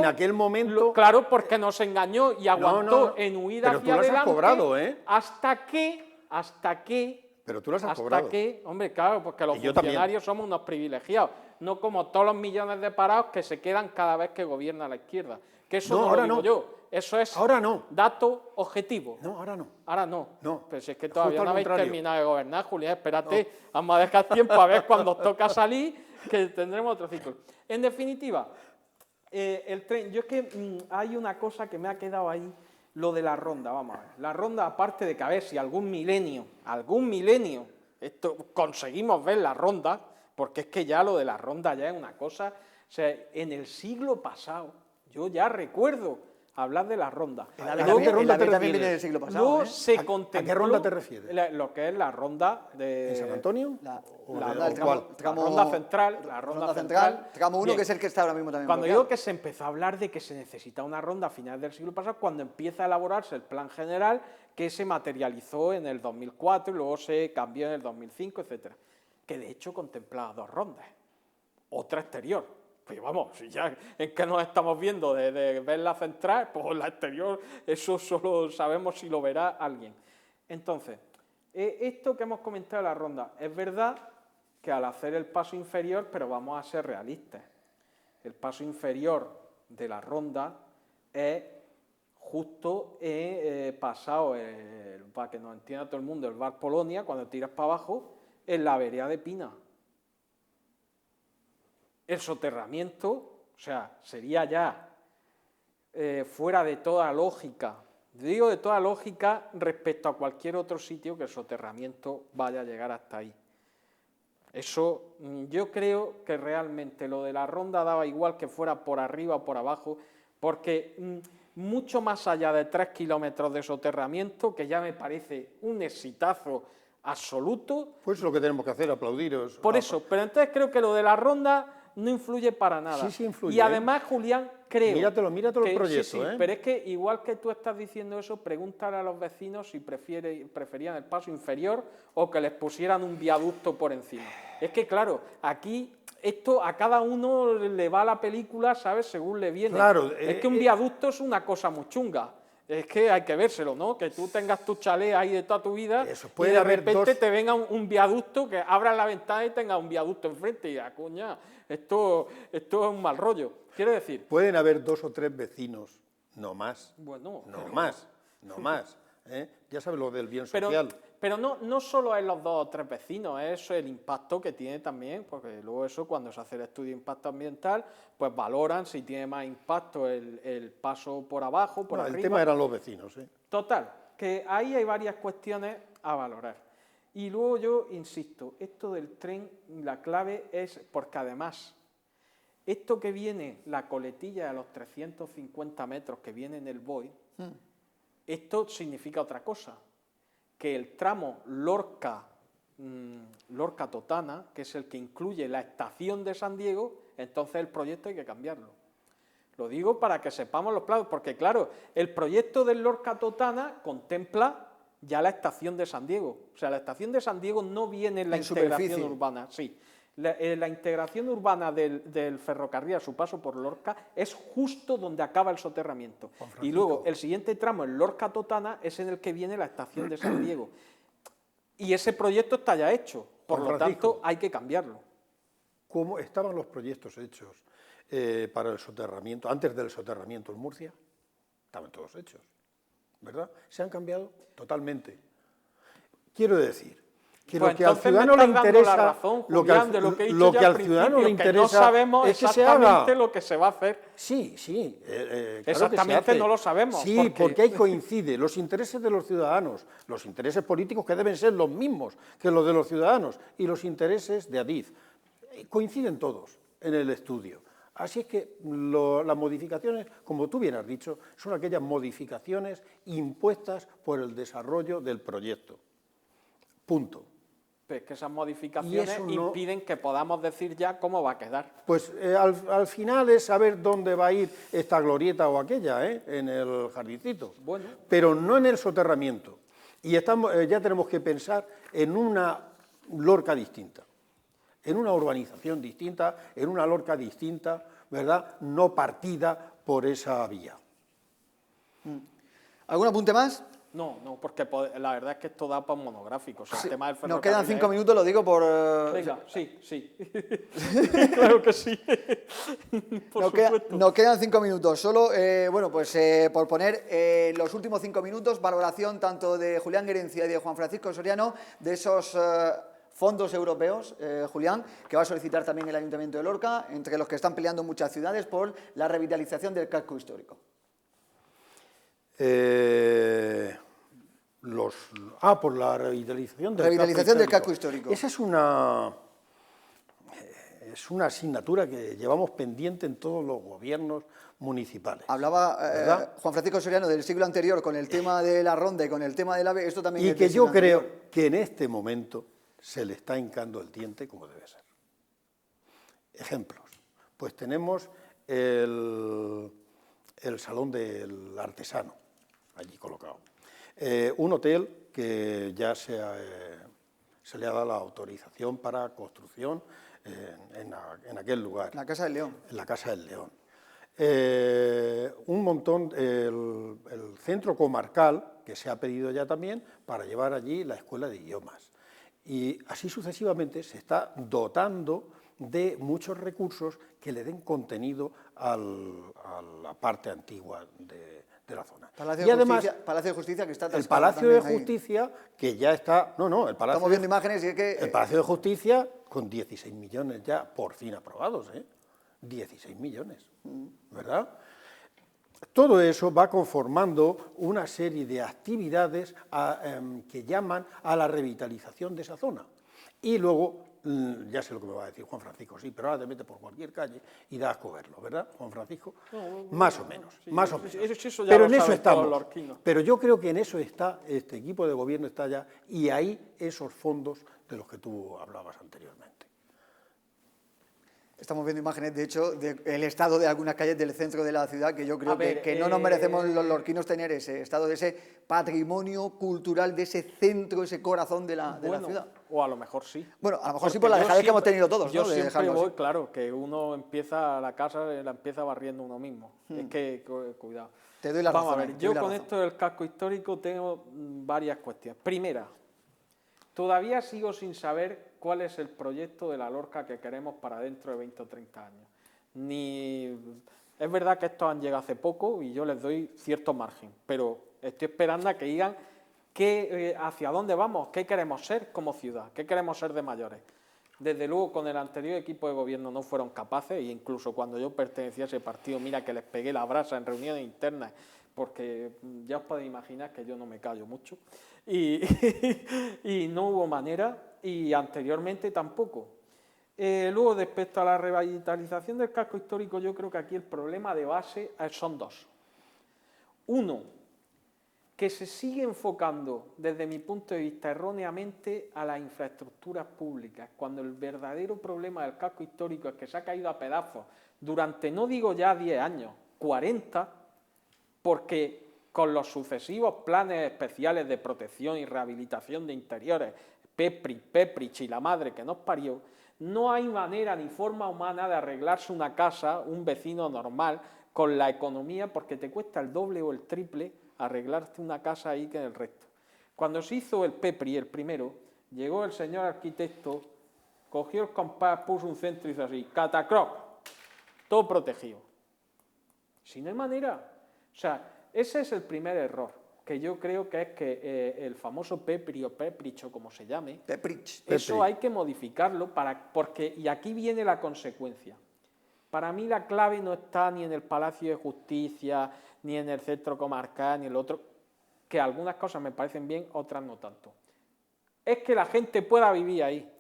aquel momento... Claro, porque nos engañó y aguantó en huida hacia adelante. Pero tú las has cobrado, ¿eh? Hasta que Pero tú las has Hasta cobrado. que, hombre, claro, porque los Y yo también. funcionarios somos unos privilegiados, no como todos los millones de parados que se quedan cada vez que gobierna la izquierda. Que eso No, no, ahora lo digo no. yo, eso es Ahora no. dato objetivo. No, ahora no. Ahora no. No. Pero si es que Justo todavía al no habéis contrario. terminado de gobernar, Julián, espérate, vamos a dejar tiempo a ver cuando os toca salir, que tendremos otro ciclo. En definitiva, el tren, yo es que hay una cosa que me ha quedado ahí, lo de la ronda, vamos a ver. La ronda, aparte de que a ver si algún milenio, esto conseguimos ver la ronda, porque es que ya lo de la ronda ya es una cosa, o sea, en el siglo pasado, yo ya recuerdo hablar de la ronda. El AVE Luego- también, ronda el AVE te también viene refieres? del siglo pasado. Luego ¿eh? se ¿A contempló... qué ronda te refieres? Lo que es la ronda de... ¿En San Antonio? La, ¿O la- de- la- o el cuál? tramo- La ronda central, la ronda central. tramo 1, Bien. que es el que está ahora mismo también Cuando bloqueado. digo que se empezó a hablar de que se necesita una ronda a finales del siglo pasado, cuando empieza a elaborarse el plan general que se materializó en el 2004 y luego se cambió en el 2005, etcétera, que de hecho contemplaba 2 rondas, otra exterior. Pues vamos, si ya en que nos estamos viendo de ver la central, pues la exterior, eso solo sabemos si lo verá alguien. Entonces, esto que hemos comentado de la ronda, es verdad que al hacer el paso inferior, pero vamos a ser realistas, el paso inferior de la ronda es justo pasado, para que nos entienda todo el mundo, el bar Polonia, cuando tiras para abajo, en la vereda de Pina. El soterramiento, o sea, sería ya fuera de toda lógica, digo de toda lógica respecto a cualquier otro sitio que el soterramiento vaya a llegar hasta ahí. Eso, yo creo que realmente lo de la ronda daba igual que fuera por arriba o por abajo, porque mucho más allá de 3 kilómetros de soterramiento, que ya me parece un exitazo absoluto. Pues lo que tenemos que hacer, aplaudiros. Por eso, pero entonces creo que lo de la ronda no influye para nada. Sí, sí influye, Y además, Julián, creo... Míratelo el proyecto, sí, ¿eh? Pero es que igual que tú estás diciendo eso, pregúntale a los vecinos si preferían el paso inferior o que les pusieran un viaducto por encima. Es que, claro, aquí esto a cada uno le va la película, ¿sabes?, según le viene. Claro, es que un viaducto es una cosa muy chunga. Es que hay que vérselo, ¿no? Que tú tengas tu chalet ahí de toda tu vida Eso, y puede de haber repente dos- te venga un viaducto, que abras la ventana y tengas un viaducto enfrente y ya, coña, esto es un mal rollo. Quiero decir, Pueden haber 2 o 3 vecinos, no más. bueno, No más, no más. ¿eh? Ya sabes lo del bien pero, social. pero no solo es los 2 o 3 vecinos, es el impacto que tiene también, porque luego eso cuando se hace el estudio de impacto ambiental, pues valoran si tiene más impacto el paso por abajo, por No, arriba. el tema eran los vecinos. Total, que ahí hay varias cuestiones a valorar. Y luego yo insisto, esto del tren, la clave es porque además, esto que viene, la coletilla de los 350 metros que viene en el BOI, esto significa otra cosa, que el tramo Lorca-Totana, que es el que incluye la estación de San Diego, entonces el proyecto hay que cambiarlo. Lo digo para que sepamos los plazos, porque claro, el proyecto del Lorca-Totana contempla ya la estación de San Diego. O sea, la estación de San Diego no viene en la En integración superficie. urbana. Sí, la integración urbana del ferrocarril a su paso por Lorca es justo donde acaba el soterramiento. Y luego el siguiente tramo, el Lorca-Totana, es en el que viene la estación de San Diego. Y ese proyecto está ya hecho, por Juan lo Francisco. tanto hay que cambiarlo. ¿Cómo estaban los proyectos hechos para el soterramiento, antes del soterramiento en Murcia? Estaban todos hechos, ¿verdad? Se han cambiado totalmente. Quiero decir que Pues lo que al entonces me ciudadano le estás dando la interesa, razón, lo que al, Julián, de lo que he dicho lo ya que al al ciudadano le principio, que interesa no sabemos es que se exactamente haga. lo que se va a hacer. Sí, sí. Claro Exactamente que se hace. no lo sabemos, Sí, porque ahí coincide los intereses de los ciudadanos, los intereses políticos que deben ser los mismos que los de los ciudadanos y los intereses de Adif. Coinciden todos en el estudio. Así es que las modificaciones, como tú bien has dicho, son aquellas modificaciones impuestas por el desarrollo del proyecto. Punto. Pues que esas Y modificaciones eso no- impiden que podamos decir ya cómo va a quedar. Pues al final es saber dónde va a ir esta glorieta o aquella, en el jardincito. Bueno. Pero no en el soterramiento. Y ya tenemos que pensar en una Lorca distinta, en una urbanización distinta, en una Lorca distinta, ¿verdad? No partida por esa vía. ¿Algún apunte más? No, no, porque la verdad es que esto da para un monográfico. O sea, Sí, el tema del nos ferrocarril quedan 5 minutos, lo digo por... Venga, sí, sí. Claro que sí. Por supuesto. Nos quedan 5 minutos. Solo, bueno, pues por poner los últimos 5 minutos, valoración tanto de Julián Guerencia y de Juan Francisco Soriano de esos fondos europeos, Julián, que va a solicitar también el Ayuntamiento de Lorca, entre los que están peleando muchas ciudades por la revitalización del casco histórico. Por la revitalización del casco histórico. Esa es una asignatura que llevamos pendiente en todos los gobiernos municipales. Hablaba Juan Francisco Soriano del siglo anterior con el tema de la ronda y con el tema del AVE, esto también Y es que del siglo yo creo anterior. que en este momento se le está hincando el diente como debe ser. Ejemplos. Pues tenemos el Salón del Artesano, allí colocado. Un hotel que ya se le ha dado la autorización para construcción en aquel lugar. La Casa del León. En la Casa del León. Un montón, el centro comarcal, que se ha pedido ya también, para llevar allí la escuela de idiomas. Y así sucesivamente se está dotando de muchos recursos que le den contenido a la parte antigua de la zona. Palacio de Justicia que está el Palacio de Justicia que ya está... el Palacio Estamos viendo imágenes y es que... El Palacio de Justicia con 16 millones ya por fin aprobados, 16 millones, ¿verdad? Todo eso va conformando una serie de actividades que llaman a la revitalización de esa zona. Y luego, ya sé lo que me va a decir Juan Francisco, sí, pero ahora te metes por cualquier calle y das asco verlo, ¿verdad, Juan Francisco? Más o menos, sí, más o menos. Eso ya pero lo en eso saben todos estamos. los lorquinos. Pero yo creo que en eso está, este equipo de gobierno está ya, y ahí esos fondos de los que tú hablabas anteriormente. Estamos viendo imágenes, de hecho, del estado de algunas calles del centro de la ciudad, que yo creo que no nos merecemos los lorquinos tener ese estado, de ese patrimonio cultural, de ese centro, ese corazón de la ciudad. O a lo mejor sí. Bueno, a lo mejor sí por la dejadez que hemos tenido todos, Yo ¿no? siempre voy, claro, que uno empieza la casa, la empieza barriendo uno mismo. Es que, cuidado. Te doy la razón. Vamos a ver, yo con esto del casco histórico tengo varias cuestiones. Primera, todavía sigo sin saber cuál es el proyecto de la Lorca que queremos para dentro de 20 o 30 años. Es verdad que estos han llegado hace poco y yo les doy cierto margen, pero estoy esperando a que digan hacia dónde vamos, qué queremos ser como ciudad, qué queremos ser de mayores. Desde luego, con el anterior equipo de gobierno no fueron capaces, e incluso cuando yo pertenecía a ese partido, mira que les pegué la brasa en reuniones internas, porque ya os podéis imaginar que yo no me callo mucho, y no hubo manera, y anteriormente tampoco. Luego, respecto a la revitalización del casco histórico, yo creo que aquí el problema de base son dos. Uno, que se sigue enfocando, desde mi punto de vista, erróneamente a las infraestructuras públicas, cuando el verdadero problema del casco histórico es que se ha caído a pedazos durante, no digo ya 10 años, 40, porque con los sucesivos planes especiales de protección y rehabilitación de interiores, Peprich y la madre que nos parió, no hay manera ni forma humana de arreglarse una casa, un vecino normal, con la economía, porque te cuesta el doble o el triple arreglarte una casa ahí que en el resto. Cuando se hizo el Pepri, el primero, llegó el señor arquitecto, cogió el compás, puso un centro y hizo así, catacroc, todo protegido. Si no hay manera. O sea, ese es el primer error, que yo creo que es que el famoso Pepri o Peprich o como se llame, eso hay que modificarlo porque, y aquí viene la consecuencia. Para mí la clave no está ni en el Palacio de Justicia, ni en el centro comarcal, ni en el otro, que algunas cosas me parecen bien, otras no tanto. Es que la gente pueda vivir ahí.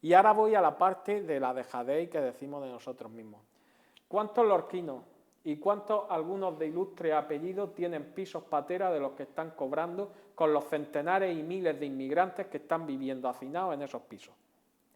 Y ahora voy a la parte de la dejadez que decimos de nosotros mismos. ¿Cuántos lorquinos y cuántos algunos de ilustres apellidos tienen pisos patera de los que están cobrando con los centenares y miles de inmigrantes que están viviendo hacinados en esos pisos?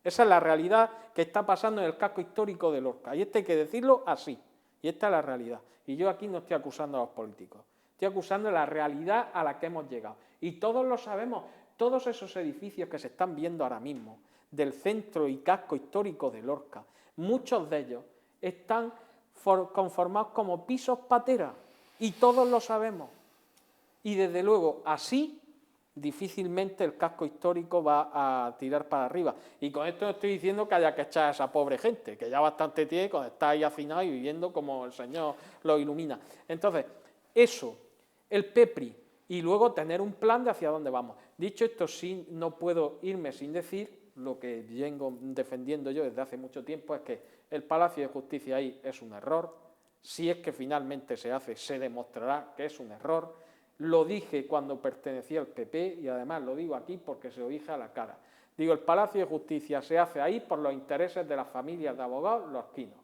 Esa es la realidad que está pasando en el casco histórico de Lorca. Y esto hay que decirlo así. Y esta es la realidad. Y yo aquí no estoy acusando a los políticos. Estoy acusando la realidad a la que hemos llegado. Y todos lo sabemos. Todos esos edificios que se están viendo ahora mismo, del centro y casco histórico de Lorca, muchos de ellos están conformados como pisos patera. Y todos lo sabemos. Y desde luego, así difícilmente el casco histórico va a tirar para arriba. Y con esto no estoy diciendo que haya que echar a esa pobre gente, que ya bastante tiene cuando está ahí hacinado y viviendo como el Señor lo ilumina. Entonces, eso, el PEPRI, y luego tener un plan de hacia dónde vamos. Dicho esto, sí, no puedo irme sin decir lo que vengo defendiendo yo desde hace mucho tiempo, es que el Palacio de Justicia ahí es un error. Si es que finalmente se hace, se demostrará que es un error. Lo dije cuando pertenecía al PP y además lo digo aquí porque se lo dije a la cara. Digo, el Palacio de Justicia se hace ahí por los intereses de las familias de abogados lorquinos.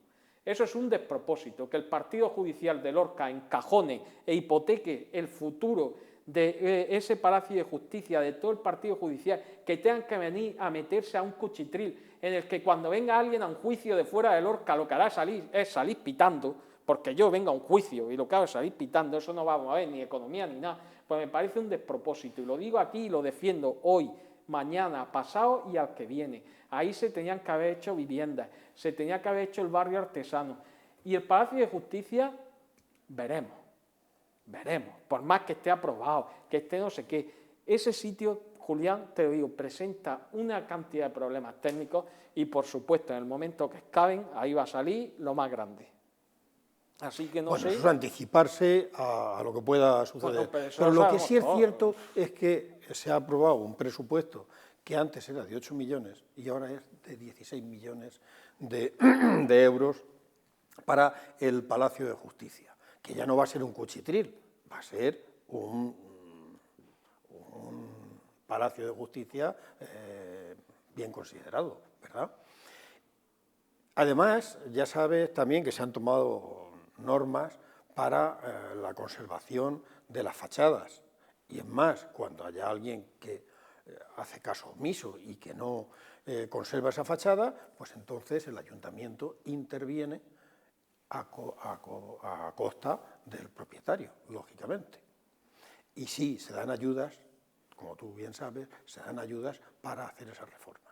Eso es un despropósito, que el Partido Judicial de Lorca encajone e hipoteque el futuro de ese Palacio de Justicia, de todo el Partido Judicial, que tengan que venir a meterse a un cuchitril en el que cuando venga alguien a un juicio de fuera de Lorca lo que hará es salir pitando, porque yo venga a un juicio y lo que hago es salir pitando, eso no va a mover ni economía ni nada, pues me parece un despropósito. Y lo digo aquí y lo defiendo hoy, mañana, pasado y al que viene. Ahí se tenían que haber hecho viviendas, se tenía que haber hecho el barrio artesano. Y el Palacio de Justicia, veremos, por más que esté aprobado, que esté no sé qué. Ese sitio, Julián, te lo digo, presenta una cantidad de problemas técnicos y, por supuesto, en el momento que escaben, ahí va a salir lo más grande. Así que no bueno, sé. eso es anticiparse a lo que pueda suceder. Bueno, pero lo que sí es cierto es que se ha aprobado un presupuesto que antes era de 8 millones y ahora es de 16 millones de euros para el Palacio de Justicia, que ya no va a ser un cuchitril, va a ser un Palacio de Justicia bien considerado, ¿verdad? Además, ya sabes también que se han tomado normas para la conservación de las fachadas. Y es más, cuando haya alguien que hace caso omiso y que no conserva esa fachada, pues entonces el ayuntamiento interviene a costa del propietario, lógicamente. Y sí, se dan ayudas, como tú bien sabes, se dan ayudas para hacer esas reformas.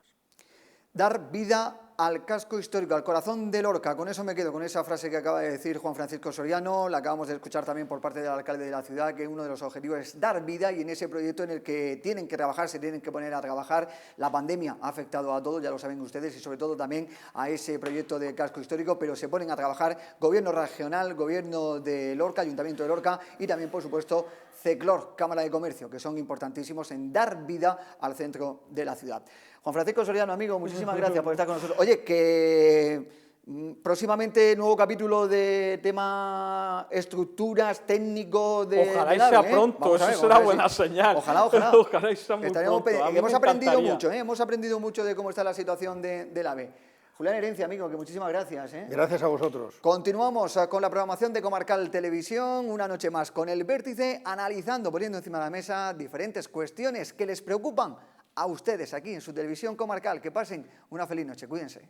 Dar vida al casco histórico, al corazón de Lorca. Con eso me quedo, con esa frase que acaba de decir Juan Francisco Soriano. La acabamos de escuchar también por parte del alcalde de la ciudad, que uno de los objetivos es dar vida, y en ese proyecto en el que tienen que trabajar, se tienen que poner a trabajar. La pandemia ha afectado a todos, ya lo saben ustedes, y sobre todo también a ese proyecto de casco histórico, pero se ponen a trabajar gobierno regional, gobierno de Lorca, ayuntamiento de Lorca y también, por supuesto, CECLOR, Cámara de Comercio, que son importantísimos en dar vida al centro de la ciudad. Juan Francisco Soriano, amigo, muchísimas gracias por estar con nosotros. Oye, que próximamente nuevo capítulo de tema estructuras, técnico de... Ojalá y sea pronto, eso será buena señal. Ojalá. Ojalá y sea muy pronto. Hemos aprendido mucho, hemos aprendido mucho de cómo está la situación del AVE. Julián Herencia, amigo, que muchísimas gracias. Gracias a vosotros. Continuamos con la programación de Comarcal Televisión, una noche más con el Vértice, analizando, poniendo encima de la mesa diferentes cuestiones que les preocupan a ustedes aquí en su televisión comarcal. Que pasen una feliz noche, cuídense.